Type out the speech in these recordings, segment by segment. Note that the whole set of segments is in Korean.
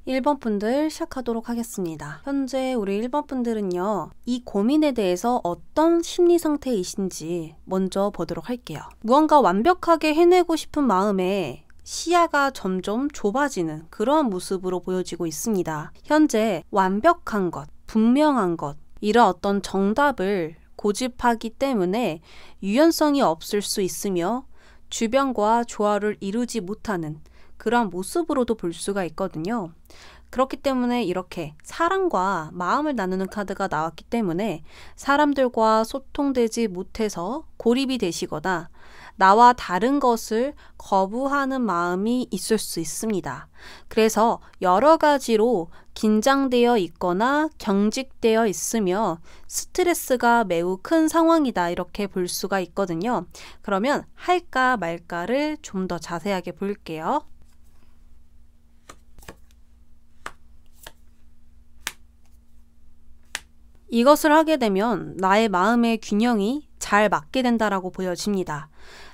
1번 분들 시작하도록 하겠습니다. 현재 우리 1번 분들은요, 이 고민에 대해서 어떤 심리 상태이신지 먼저 보도록 할게요. 무언가 완벽하게 해내고 싶은 마음에 시야가 점점 좁아지는 그러한 모습으로 보여지고 있습니다. 현재 완벽한 것, 분명한 것, 이런 어떤 정답을 고집하기 때문에 유연성이 없을 수 있으며 주변과 조화를 이루지 못하는 그런 모습으로도 볼 수가 있거든요. 그렇기 때문에 이렇게 사랑과 마음을 나누는 카드가 나왔기 때문에 사람들과 소통되지 못해서 고립이 되시거나 나와 다른 것을 거부하는 마음이 있을 수 있습니다. 그래서 여러 가지로 긴장되어 있거나 경직되어 있으며 스트레스가 매우 큰 상황이다, 이렇게 볼 수가 있거든요. 그러면 할까 말까를 좀 더 자세하게 볼게요. 이것을 하게 되면 나의 마음의 균형이 잘 맞게 된다라고 보여집니다.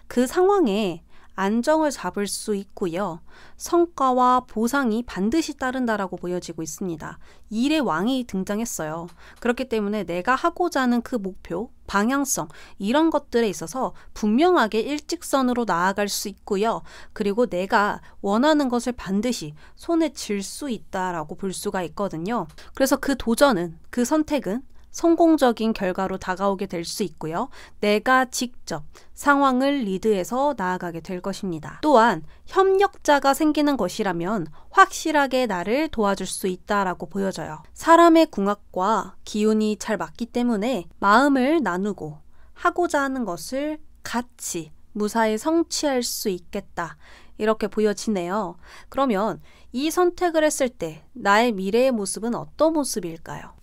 그 상황에 안정을 잡을 수 있고요. 성과와 보상이 반드시 따른다라고 보여지고 있습니다. 일의 왕이 등장했어요. 그렇기 때문에 내가 하고자 하는 그 목표, 방향성, 이런 것들에 있어서 분명하게 일직선으로 나아갈 수 있고요. 그리고 내가 원하는 것을 반드시 손에 쥘 수 있다라고 볼 수가 있거든요. 그래서 그 도전은, 그 선택은 성공적인 결과로 다가오게 될 수 있고요. 내가 직접 상황을 리드해서 나아가게 될 것입니다. 또한 협력자가 생기는 것이라면 확실하게 나를 도와줄 수 있다라고 보여져요. 사람의 궁합과 기운이 잘 맞기 때문에 마음을 나누고 하고자 하는 것을 같이 무사히 성취할 수 있겠다, 이렇게 보여지네요. 그러면 이 선택을 했을 때 나의 미래의 모습은 어떤 모습일까요?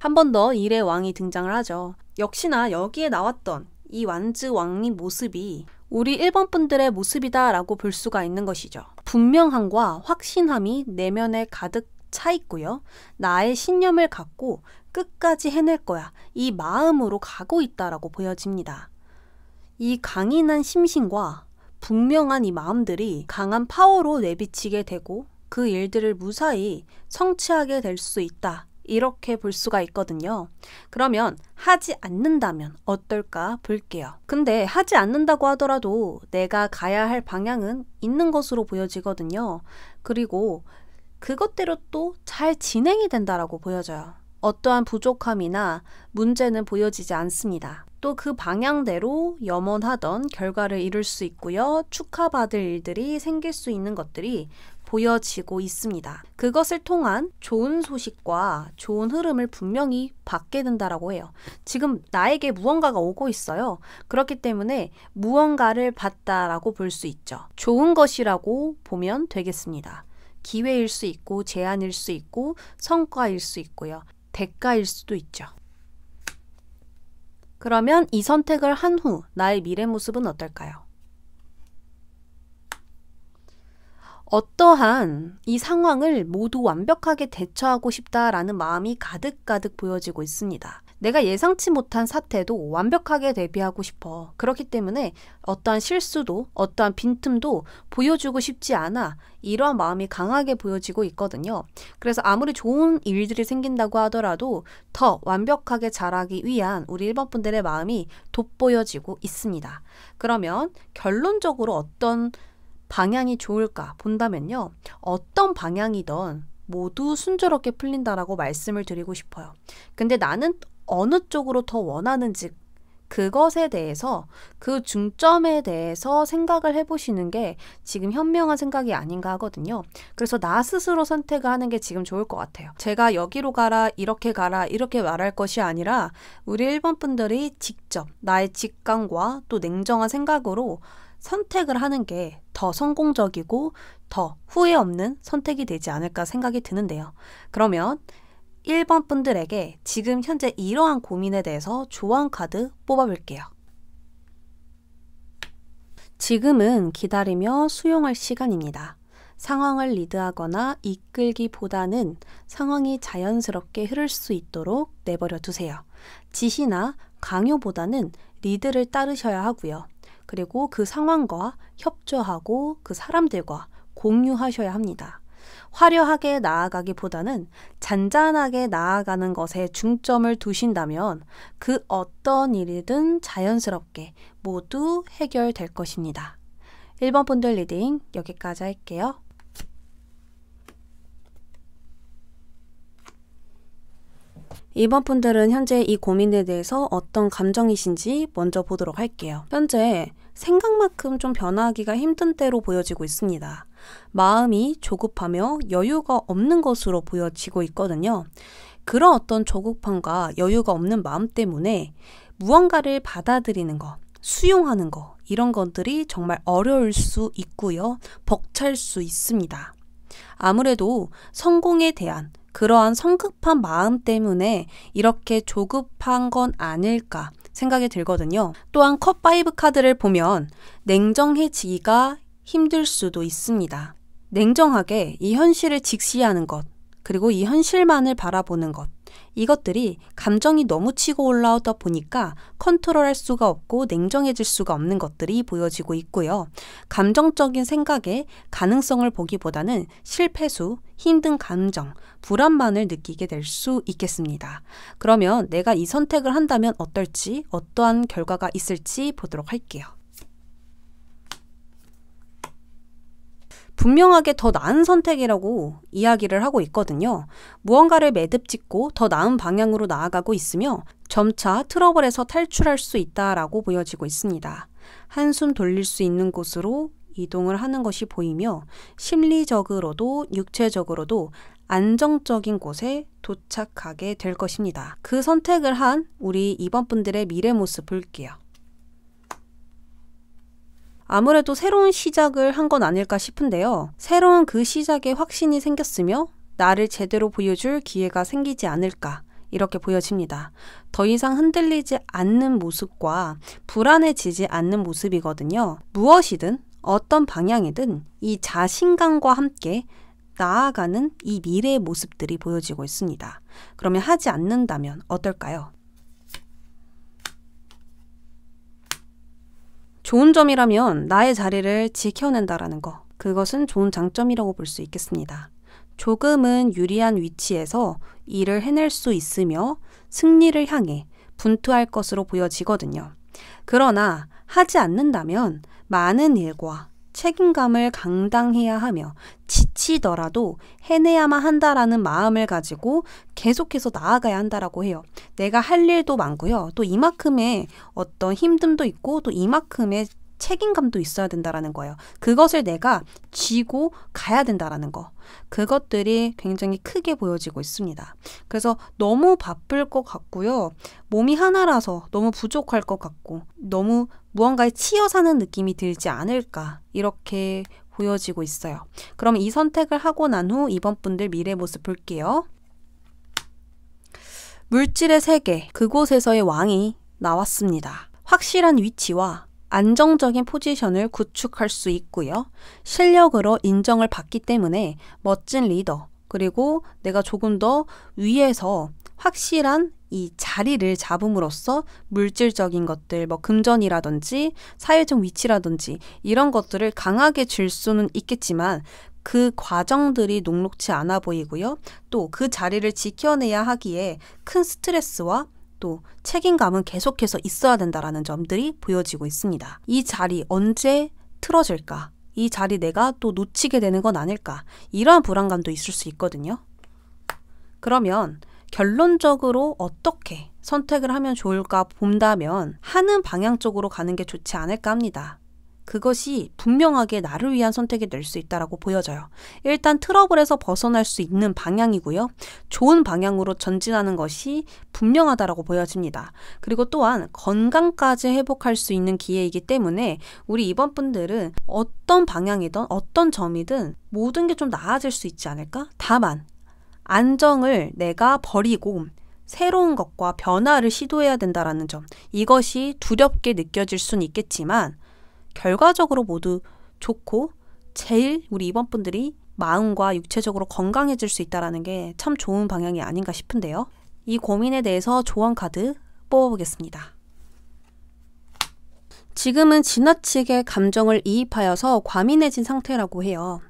한 번 더 일의 왕이 등장을 하죠. 역시나 여기에 나왔던 이 완즈 왕의 모습이 우리 1번 분들의 모습이다 라고 볼 수가 있는 것이죠. 분명함과 확신함이 내면에 가득 차 있고요. 나의 신념을 갖고 끝까지 해낼 거야, 이 마음으로 가고 있다라고 보여집니다. 이 강인한 심신과 분명한 이 마음들이 강한 파워로 내비치게 되고 그 일들을 무사히 성취하게 될 수 있다, 이렇게 볼 수가 있거든요. 그러면 하지 않는다면 어떨까 볼게요. 근데 하지 않는다고 하더라도 내가 가야 할 방향은 있는 것으로 보여지거든요. 그리고 그것대로 또 잘 진행이 된다라고 보여져요. 어떠한 부족함이나 문제는 보여지지 않습니다. 또 그 방향대로 염원하던 결과를 이룰 수 있고요. 축하받을 일들이 생길 수 있는 것들이 보여지고 있습니다. 그것을 통한 좋은 소식과 좋은 흐름을 분명히 받게 된다라고 해요. 지금 나에게 무언가가 오고 있어요. 그렇기 때문에 무언가를 받다라고 볼 수 있죠. 좋은 것이라고 보면 되겠습니다. 기회일 수 있고 제안일 수 있고 성과일 수 있고요. 대가일 수도 있죠. 그러면 이 선택을 한 후 나의 미래 모습은 어떨까요? 어떠한 이 상황을 모두 완벽하게 대처하고 싶다라는 마음이 가득가득 보여지고 있습니다. 내가 예상치 못한 사태도 완벽하게 대비하고 싶어. 그렇기 때문에 어떠한 실수도, 어떠한 빈틈도 보여주고 싶지 않아. 이러한 마음이 강하게 보여지고 있거든요. 그래서 아무리 좋은 일들이 생긴다고 하더라도 더 완벽하게 잘하기 위한 우리 1번 분들의 마음이 돋보여지고 있습니다. 그러면 결론적으로 어떤 방향이 좋을까 본다면요. 어떤 방향이든 모두 순조롭게 풀린다라고 말씀을 드리고 싶어요. 근데 나는 어느 쪽으로 더 원하는지, 그것에 대해서, 그 중점에 대해서 생각을 해보시는 게 지금 현명한 생각이 아닌가 하거든요. 그래서 나 스스로 선택을 하는 게 지금 좋을 것 같아요. 제가 여기로 가라, 이렇게 말할 것이 아니라 우리 1번 분들이 직접 나의 직감과 또 냉정한 생각으로 선택을 하는 게 더 성공적이고 더 후회 없는 선택이 되지 않을까 생각이 드는데요. 그러면 1번 분들에게 지금 현재 이러한 고민에 대해서 조언 카드 뽑아볼게요. 지금은 기다리며 수용할 시간입니다. 상황을 리드하거나 이끌기보다는 상황이 자연스럽게 흐를 수 있도록 내버려 두세요. 지시나 강요보다는 리드를 따르셔야 하고요. 그리고 그 상황과 협조하고 그 사람들과 공유하셔야 합니다. 화려하게 나아가기보다는 잔잔하게 나아가는 것에 중점을 두신다면 그 어떤 일이든 자연스럽게 모두 해결될 것입니다. 1번 분들 리딩 여기까지 할게요. 2번 분들은 현재 이 고민에 대해서 어떤 감정이신지 먼저 보도록 할게요. 현재 생각만큼 좀 변화하기가 힘든 때로 보여지고 있습니다. 마음이 조급하며 여유가 없는 것으로 보여지고 있거든요. 그런 어떤 조급함과 여유가 없는 마음 때문에 무언가를 받아들이는 것, 수용하는 것, 이런 것들이 정말 어려울 수 있고요. 벅찰 수 있습니다. 아무래도 성공에 대한 그러한 성급한 마음 때문에 이렇게 조급한 건 아닐까 생각이 들거든요. 또한 컵5 카드를 보면 냉정해지기가 힘들 수도 있습니다. 냉정하게 이 현실을 직시하는 것, 그리고 이 현실만을 바라보는 것, 이것들이 감정이 너무 치고 올라오다 보니까 컨트롤할 수가 없고 냉정해질 수가 없는 것들이 보여지고 있고요. 감정적인 생각에 가능성을 보기보다는 실패수, 힘든 감정, 불안만을 느끼게 될 수 있겠습니다. 그러면 내가 이 선택을 한다면 어떨지, 어떠한 결과가 있을지 보도록 할게요. 분명하게 더 나은 선택이라고 이야기를 하고 있거든요. 무언가를 매듭짓고 더 나은 방향으로 나아가고 있으며 점차 트러블에서 탈출할 수 있다라고 보여지고 있습니다. 한숨 돌릴 수 있는 곳으로 이동을 하는 것이 보이며 심리적으로도 육체적으로도 안정적인 곳에 도착하게 될 것입니다. 그 선택을 한 우리 2번 분들의 미래 모습 볼게요. 아무래도 새로운 시작을 한 건 아닐까 싶은데요. 새로운 그 시작에 확신이 생겼으며 나를 제대로 보여줄 기회가 생기지 않을까 이렇게 보여집니다. 더 이상 흔들리지 않는 모습과 불안해지지 않는 모습이거든요. 무엇이든 어떤 방향이든 이 자신감과 함께 나아가는 이 미래의 모습들이 보여지고 있습니다. 그러면 하지 않는다면 어떨까요? 좋은 점이라면 나의 자리를 지켜낸다라는 거. 그것은 좋은 장점이라고 볼 수 있겠습니다. 조금은 유리한 위치에서 일을 해낼 수 있으며 승리를 향해 분투할 것으로 보여지거든요. 그러나 하지 않는다면 많은 일과 책임감을 감당해야 하며 지치더라도 해내야만 한다라는 마음을 가지고 계속해서 나아가야 한다라고 해요. 내가 할 일도 많고요. 또 이만큼의 어떤 힘듦도 있고 또 이만큼의 책임감도 있어야 된다라는 거예요. 그것을 내가 쥐고 가야 된다라는 거. 그것들이 굉장히 크게 보여지고 있습니다. 그래서 너무 바쁠 것 같고요. 몸이 하나라서 너무 부족할 것 같고 너무 무언가에 치여 사는 느낌이 들지 않을까 이렇게 보여지고 있어요. 그럼 이 선택을 하고 난 후 이번 분들 미래 모습 볼게요. 물질의 세계, 그곳에서의 왕이 나왔습니다. 확실한 위치와 안정적인 포지션을 구축할 수 있고요. 실력으로 인정을 받기 때문에 멋진 리더, 그리고 내가 조금 더 위에서 확실한 이 자리를 잡음으로써 물질적인 것들, 뭐 금전이라든지 사회적 위치라든지 이런 것들을 강하게 줄 수는 있겠지만 그 과정들이 녹록치 않아 보이고요. 또 그 자리를 지켜내야 하기에 큰 스트레스와 또 책임감은 계속해서 있어야 된다라는 점들이 보여지고 있습니다. 이 자리 언제 틀어질까? 이 자리 내가 또 놓치게 되는 건 아닐까? 이러한 불안감도 있을 수 있거든요. 그러면 결론적으로 어떻게 선택을 하면 좋을까 본다면 하는 방향 쪽으로 가는 게 좋지 않을까 합니다. 그것이 분명하게 나를 위한 선택이 될 수 있다고 보여져요. 일단 트러블에서 벗어날 수 있는 방향이고요. 좋은 방향으로 전진하는 것이 분명하다고 보여집니다. 그리고 또한 건강까지 회복할 수 있는 기회이기 때문에 우리 이번 분들은 어떤 방향이든 어떤 점이든 모든 게 좀 나아질 수 있지 않을까? 다만 안정을 내가 버리고 새로운 것과 변화를 시도해야 된다는 점, 이것이 두렵게 느껴질 수는 있겠지만 결과적으로 모두 좋고 제일 우리 이번 분들이 마음과 육체적으로 건강해질 수 있다는 게 참 좋은 방향이 아닌가 싶은데요. 이 고민에 대해서 조언 카드 뽑아보겠습니다. 지금은 지나치게 감정을 이입하여서 과민해진 상태라고 해요.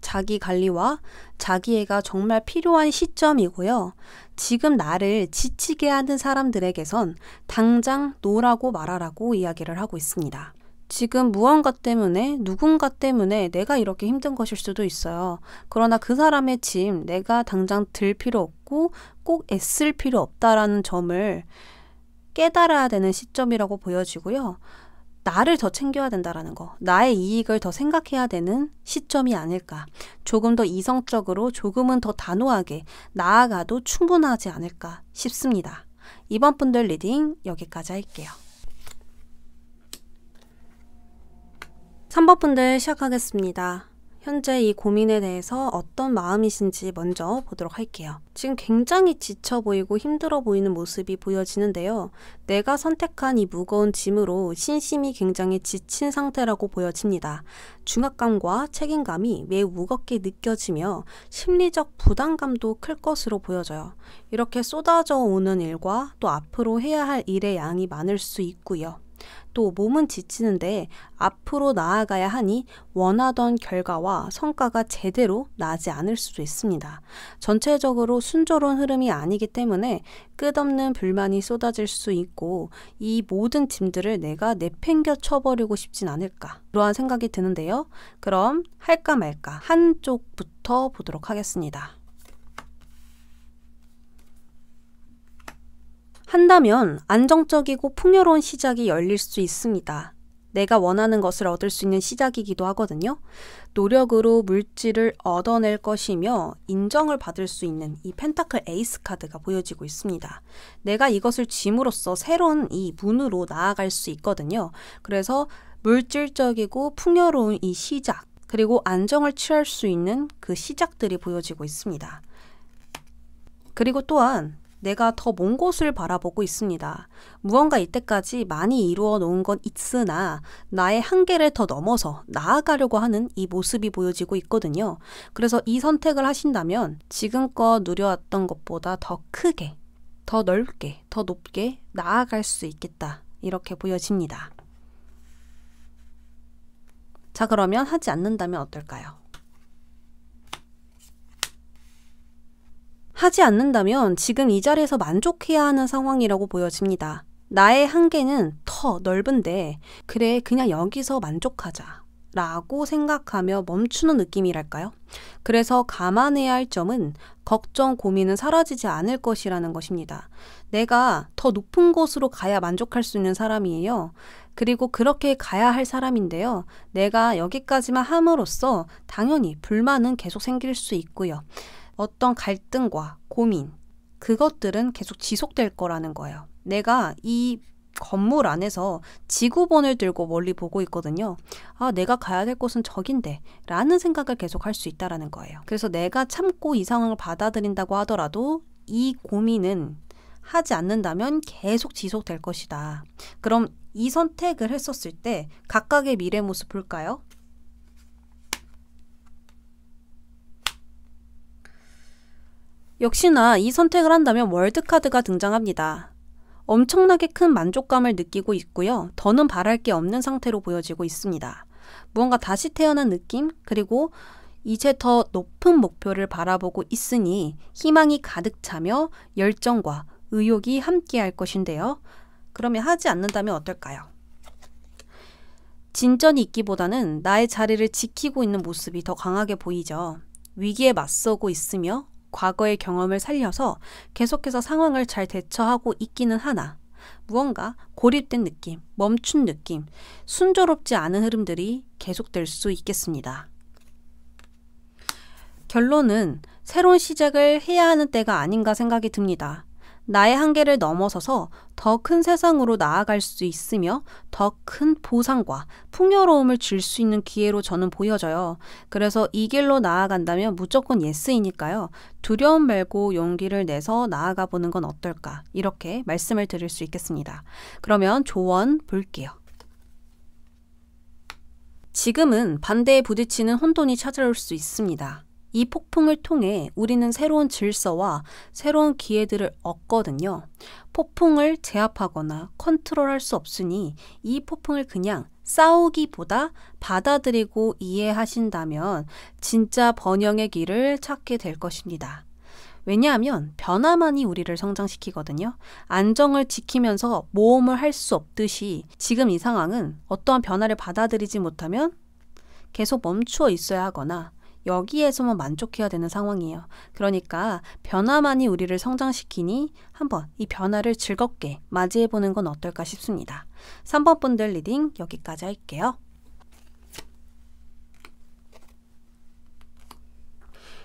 자기 관리와 자기애가 정말 필요한 시점이고요. 지금 나를 지치게 하는 사람들에게선 당장 노라고 말하라고 이야기를 하고 있습니다. 지금 무언가 때문에, 누군가 때문에 내가 이렇게 힘든 것일 수도 있어요. 그러나 그 사람의 짐 내가 당장 들 필요 없고 꼭 애쓸 필요 없다라는 점을 깨달아야 되는 시점이라고 보여지고요. 나를 더 챙겨야 된다라는 거, 나의 이익을 더 생각해야 되는 시점이 아닐까. 조금 더 이성적으로, 조금은 더 단호하게 나아가도 충분하지 않을까 싶습니다. 이번 분들 리딩 여기까지 할게요. 3번 분들 시작하겠습니다. 현재 이 고민에 대해서 어떤 마음이신지 먼저 보도록 할게요. 지금 굉장히 지쳐 보이고 힘들어 보이는 모습이 보여지는데요. 내가 선택한 이 무거운 짐으로 신심이 굉장히 지친 상태라고 보여집니다. 중압감과 책임감이 매우 무겁게 느껴지며 심리적 부담감도 클 것으로 보여져요. 이렇게 쏟아져 오는 일과 또 앞으로 해야 할 일의 양이 많을 수 있고요. 또 몸은 지치는데 앞으로 나아가야 하니 원하던 결과와 성과가 제대로 나지 않을 수도 있습니다. 전체적으로 순조로운 흐름이 아니기 때문에 끝없는 불만이 쏟아질 수 있고 이 모든 짐들을 내가 내팽겨 쳐버리고 싶진 않을까, 그러한 생각이 드는데요. 그럼 할까 말까 한쪽부터 보도록 하겠습니다. 한다면 안정적이고 풍요로운 시작이 열릴 수 있습니다. 내가 원하는 것을 얻을 수 있는 시작이기도 하거든요. 노력으로 물질을 얻어낼 것이며 인정을 받을 수 있는 이 펜타클 에이스 카드가 보여지고 있습니다. 내가 이것을 쥐므로써 새로운 이 문으로 나아갈 수 있거든요. 그래서 물질적이고 풍요로운 이 시작, 그리고 안정을 취할 수 있는 그 시작들이 보여지고 있습니다. 그리고 또한 내가 더 먼 곳을 바라보고 있습니다. 무언가 이때까지 많이 이루어 놓은 건 있으나 나의 한계를 더 넘어서 나아가려고 하는 이 모습이 보여지고 있거든요. 그래서 이 선택을 하신다면 지금껏 누려왔던 것보다 더 크게, 더 넓게, 더 높게 나아갈 수 있겠다, 이렇게 보여집니다. 자, 그러면 하지 않는다면 어떨까요? 하지 않는다면 지금 이 자리에서 만족해야 하는 상황이라고 보여집니다. 나의 한계는 더 넓은데 그래, 그냥 여기서 만족하자 라고 생각하며 멈추는 느낌이랄까요? 그래서 감안해야 할 점은 걱정, 고민은 사라지지 않을 것이라는 것입니다. 내가 더 높은 곳으로 가야 만족할 수 있는 사람이에요. 그리고 그렇게 가야 할 사람인데요. 내가 여기까지만 함으로써 당연히 불만은 계속 생길 수 있고요. 어떤 갈등과 고민, 그것들은 계속 지속될 거라는 거예요. 내가 이 건물 안에서 지구본을 들고 멀리 보고 있거든요. 아, 내가 가야 될 곳은 저긴데 라는 생각을 계속 할 수 있다는 거예요. 그래서 내가 참고 이 상황을 받아들인다고 하더라도 이 고민은 하지 않는다면 계속 지속될 것이다. 그럼 이 선택을 했었을 때 각각의 미래 모습 볼까요? 역시나 이 선택을 한다면 월드카드가 등장합니다. 엄청나게 큰 만족감을 느끼고 있고요. 더는 바랄 게 없는 상태로 보여지고 있습니다. 무언가 다시 태어난 느낌, 그리고 이제 더 높은 목표를 바라보고 있으니 희망이 가득 차며 열정과 의욕이 함께 할 것인데요. 그러면 하지 않는다면 어떨까요? 진전이 있기보다는 나의 자리를 지키고 있는 모습이 더 강하게 보이죠. 위기에 맞서고 있으며 과거의 경험을 살려서 계속해서 상황을 잘 대처하고 있기는 하나 무언가 고립된 느낌, 멈춘 느낌, 순조롭지 않은 흐름들이 계속될 수 있겠습니다. 결론은 새로운 시작을 해야 하는 때가 아닌가 생각이 듭니다. 나의 한계를 넘어서서 더 큰 세상으로 나아갈 수 있으며 더 큰 보상과 풍요로움을 줄 수 있는 기회로 저는 보여져요. 그래서 이 길로 나아간다면 무조건 예스이니까요. 두려움 말고 용기를 내서 나아가 보는 건 어떨까? 이렇게 말씀을 드릴 수 있겠습니다. 그러면 조언 볼게요. 지금은 반대에 부딪히는 혼돈이 찾아올 수 있습니다. 이 폭풍을 통해 우리는 새로운 질서와 새로운 기회들을 얻거든요. 폭풍을 제압하거나 컨트롤할 수 없으니 이 폭풍을 그냥 싸우기보다 받아들이고 이해하신다면 진짜 번영의 길을 찾게 될 것입니다. 왜냐하면 변화만이 우리를 성장시키거든요. 안정을 지키면서 모험을 할 수 없듯이 지금 이 상황은 어떠한 변화를 받아들이지 못하면 계속 멈추어 있어야 하거나 여기에서만 만족해야 되는 상황이에요. 그러니까 변화만이 우리를 성장시키니 한번 이 변화를 즐겁게 맞이해보는 건 어떨까 싶습니다. 3번 분들 리딩 여기까지 할게요.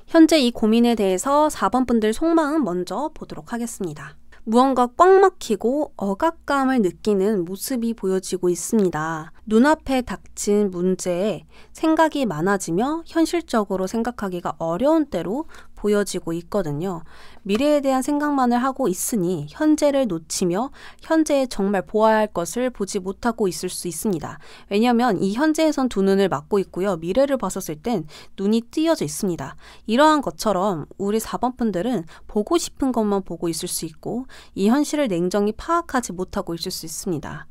현재 이 고민에 대해서 4번 분들 속마음 먼저 보도록 하겠습니다. 무언가 꽉 막히고 억압감을 느끼는 모습이 보여지고 있습니다. 눈앞에 닥친 문제에 생각이 많아지며 현실적으로 생각하기가 어려운 때로 보여지고 있거든요. 미래에 대한 생각만을 하고 있으니 현재를 놓치며 현재에 정말 보아야 할 것을 보지 못하고 있을 수 있습니다. 왜냐하면 이 현재에선 두 눈을 막고 있고요. 미래를 봤었을 땐 눈이 띄어져 있습니다. 이러한 것처럼 우리 4번 분들은 보고 싶은 것만 보고 있을 수 있고 이 현실을 냉정히 파악하지 못하고 있을 수 있습니다.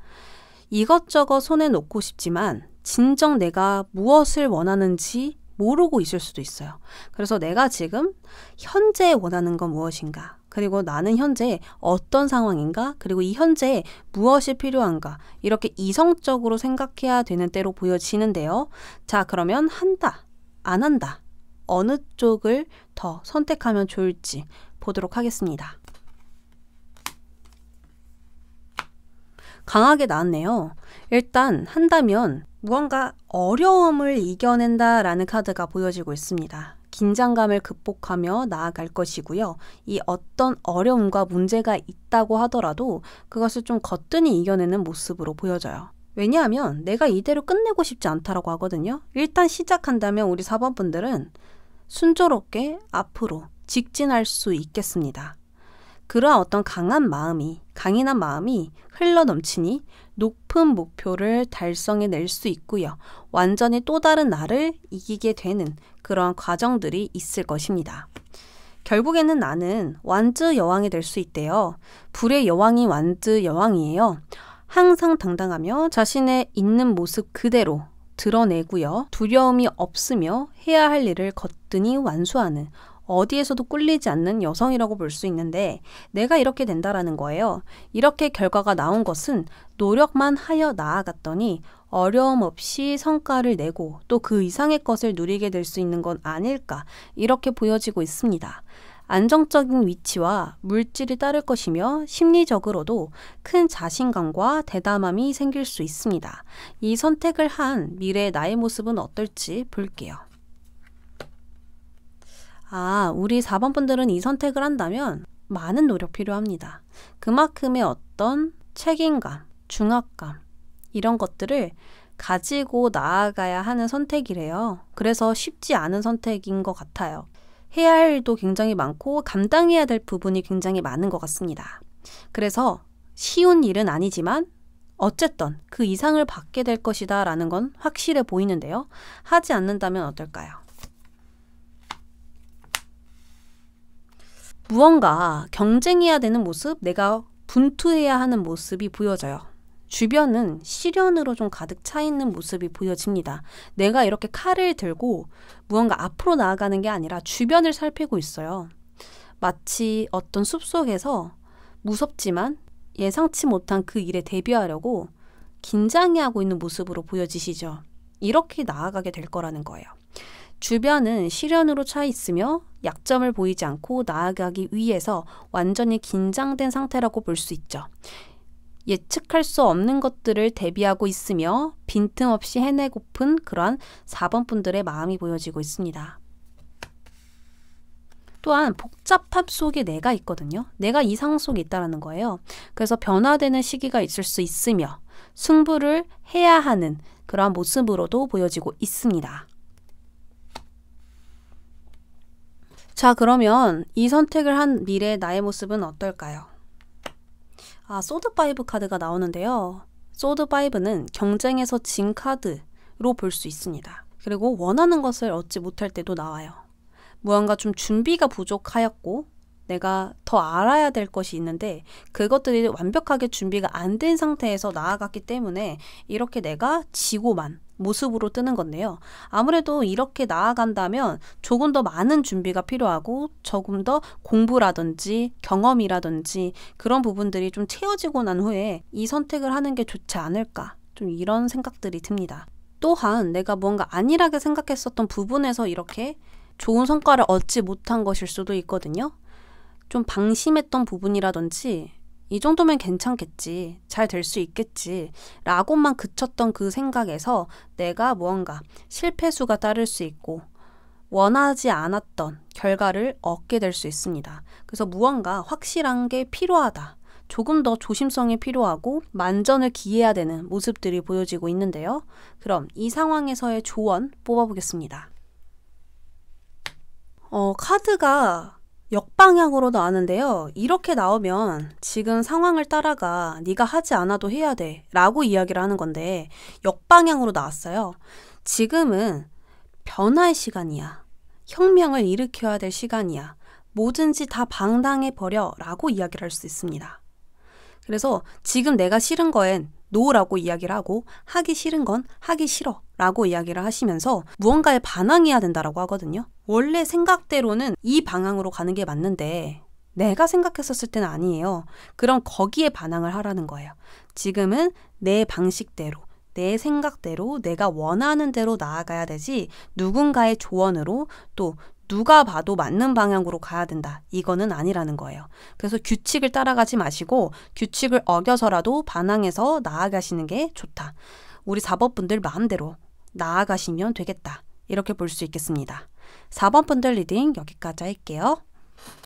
이것저것 손에 놓고 싶지만 진정 내가 무엇을 원하는지 모르고 있을 수도 있어요. 그래서 내가 지금 현재에 원하는 건 무엇인가? 그리고 나는 현재 어떤 상황인가? 그리고 이 현재에 무엇이 필요한가? 이렇게 이성적으로 생각해야 되는 때로 보여지는데요. 자, 그러면 한다, 안 한다. 어느 쪽을 더 선택하면 좋을지 보도록 하겠습니다. 강하게 나왔네요. 일단 한다면 무언가 어려움을 이겨낸다라는 카드가 보여지고 있습니다. 긴장감을 극복하며 나아갈 것이고요. 이 어떤 어려움과 문제가 있다고 하더라도 그것을 좀 거뜬히 이겨내는 모습으로 보여져요. 왜냐하면 내가 이대로 끝내고 싶지 않다라고 하거든요. 일단 시작한다면 우리 4번 분들은 순조롭게 앞으로 직진할 수 있겠습니다. 그러한 어떤 강인한 마음이 흘러넘치니 높은 목표를 달성해낼 수 있고요. 완전히 또 다른 나를 이기게 되는 그러한 과정들이 있을 것입니다. 결국에는 나는 완즈 여왕이 될 수 있대요. 불의 여왕이 완즈 여왕이에요. 항상 당당하며 자신의 있는 모습 그대로 드러내고요. 두려움이 없으며 해야 할 일을 거뜬히 완수하는 어디에서도 꿀리지 않는 여성이라고 볼 수 있는데 내가 이렇게 된다라는 거예요. 이렇게 결과가 나온 것은 노력만 하여 나아갔더니 어려움 없이 성과를 내고 또 그 이상의 것을 누리게 될 수 있는 건 아닐까 이렇게 보여지고 있습니다. 안정적인 위치와 물질이 따를 것이며 심리적으로도 큰 자신감과 대담함이 생길 수 있습니다. 이 선택을 한 미래의 나의 모습은 어떨지 볼게요. 우리 4번 분들은 이 선택을 한다면 많은 노력 필요합니다. 그만큼의 어떤 책임감, 중압감 이런 것들을 가지고 나아가야 하는 선택이래요. 그래서 쉽지 않은 선택인 것 같아요. 해야 할 일도 굉장히 많고 감당해야 될 부분이 굉장히 많은 것 같습니다. 그래서 쉬운 일은 아니지만 어쨌든 그 이상을 받게 될 것이다 라는 건 확실해 보이는데요. 하지 않는다면 어떨까요? 무언가 경쟁해야 되는 모습, 내가 분투해야 하는 모습이 보여져요. 주변은 시련으로 좀 가득 차 있는 모습이 보여집니다. 내가 이렇게 칼을 들고 무언가 앞으로 나아가는 게 아니라 주변을 살피고 있어요. 마치 어떤 숲속에서 무섭지만 예상치 못한 그 일에 대비하려고 긴장해하고 있는 모습으로 보여지시죠. 이렇게 나아가게 될 거라는 거예요. 주변은 시련으로 차 있으며 약점을 보이지 않고 나아가기 위해서 완전히 긴장된 상태라고 볼 수 있죠. 예측할 수 없는 것들을 대비하고 있으며 빈틈없이 해내고픈 그러한 4번 분들의 마음이 보여지고 있습니다. 또한 복잡함 속에 내가 있거든요. 내가 이 상황 속에 있다는 거예요. 그래서 변화되는 시기가 있을 수 있으며 승부를 해야 하는 그러한 모습으로도 보여지고 있습니다. 자, 그러면 이 선택을 한 미래의 나의 모습은 어떨까요? 소드 5 카드가 나오는데요. 소드 5는 경쟁에서 진 카드로 볼 수 있습니다. 그리고 원하는 것을 얻지 못할 때도 나와요. 무언가 좀 준비가 부족하였고 내가 더 알아야 될 것이 있는데 그것들이 완벽하게 준비가 안 된 상태에서 나아갔기 때문에 이렇게 내가 지고만 모습으로 뜨는 건데요. 아무래도 이렇게 나아간다면 조금 더 많은 준비가 필요하고 조금 더 공부라든지 경험이라든지 그런 부분들이 좀 채워지고 난 후에 이 선택을 하는 게 좋지 않을까, 좀 이런 생각들이 듭니다. 또한 내가 뭔가 안일하게 생각했었던 부분에서 이렇게 좋은 성과를 얻지 못한 것일 수도 있거든요. 좀 방심했던 부분이라든지 이 정도면 괜찮겠지, 잘 될 수 있겠지 라고만 그쳤던 그 생각에서 내가 무언가 실패수가 따를 수 있고 원하지 않았던 결과를 얻게 될 수 있습니다. 그래서 무언가 확실한 게 필요하다, 조금 더 조심성이 필요하고 만전을 기해야 되는 모습들이 보여지고 있는데요. 그럼 이 상황에서의 조언 뽑아보겠습니다. 카드가 역방향으로 나왔는데요. 이렇게 나오면 지금 상황을 따라가, 네가 하지 않아도 해야 돼 라고 이야기를 하는 건데 역방향으로 나왔어요. 지금은 변화의 시간이야. 혁명을 일으켜야 될 시간이야. 뭐든지 다 방당해버려 라고 이야기를 할 수 있습니다. 그래서 지금 내가 싫은 거엔 노라고 이야기를 하고 하기 싫은 건 하기 싫어 라고 이야기를 하시면서 무언가에 반항해야 된다라고 하거든요. 원래 생각대로는 이 방향으로 가는 게 맞는데 내가 생각했었을 때는 아니에요. 그럼 거기에 반항을 하라는 거예요. 지금은 내 방식대로, 내 생각대로, 내가 원하는 대로 나아가야 되지 누군가의 조언으로 또 누가 봐도 맞는 방향으로 가야 된다, 이거는 아니라는 거예요. 그래서 규칙을 따라가지 마시고 규칙을 어겨서라도 반항해서 나아가시는 게 좋다. 우리 4번 분들 마음대로 나아가시면 되겠다, 이렇게 볼 수 있겠습니다. 4번 분들 리딩 여기까지 할게요.